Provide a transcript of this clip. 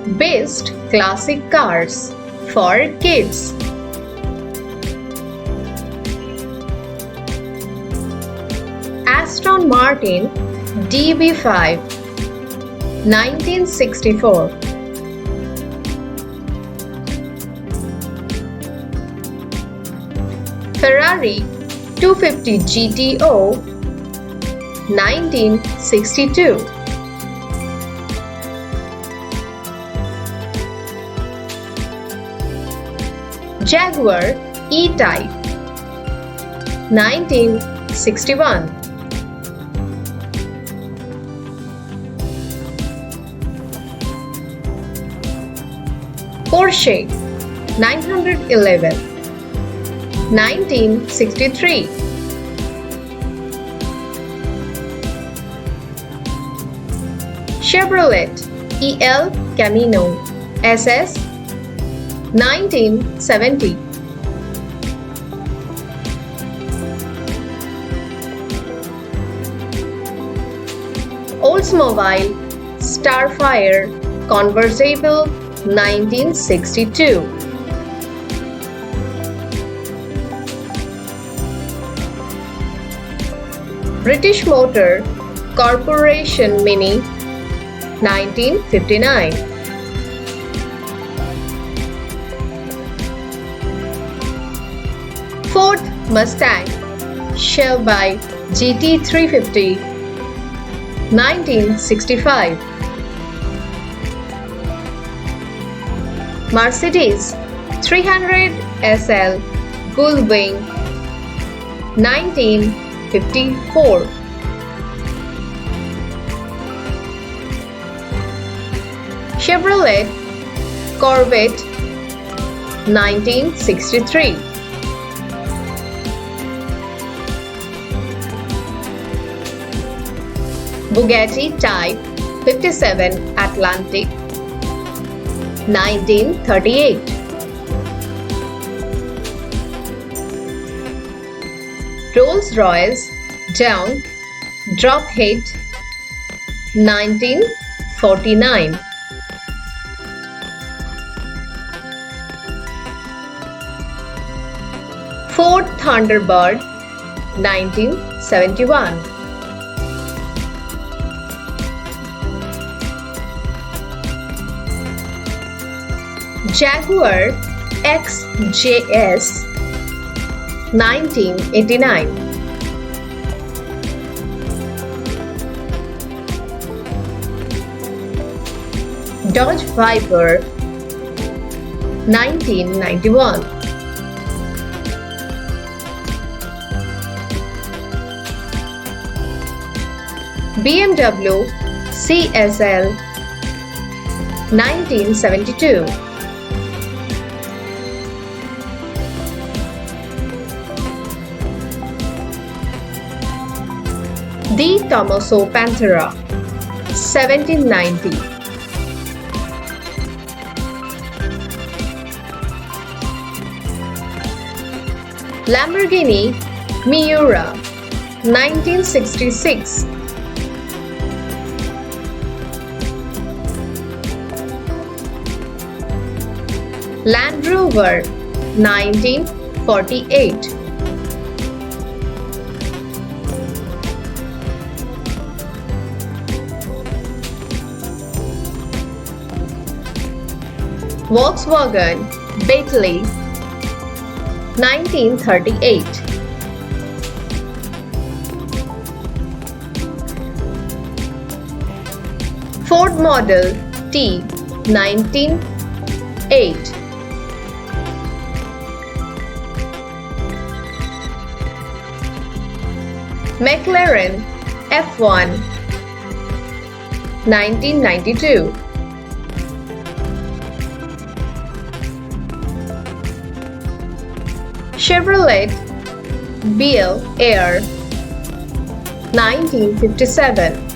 Best classic cars for kids. Aston Martin DB5 1964. Ferrari 250 GTO 1962. Jaguar E-Type 1961. Porsche 911 1963. Chevrolet El Camino SS 1970. Oldsmobile Starfire Convertible 1962. British Motor Corporation Mini 1959. Ford Mustang Shelby GT350 1965. Mercedes 300 SL Gullwing 1954. Chevrolet Corvette 1963. Bugatti Type 57 Atlantic 1938. Rolls-Royce Dawn Drophead 1949. Ford Thunderbird 1971. Jaguar XJS 1989. Dodge Viper 1991. BMW CSL 1972. The Tomaso Pantera 1790. Lamborghini Miura 1966. Land Rover 1948. Volkswagen Beetle 1938. Ford Model T 1908. McLaren F1 1992. Chevrolet Bel Air 1957.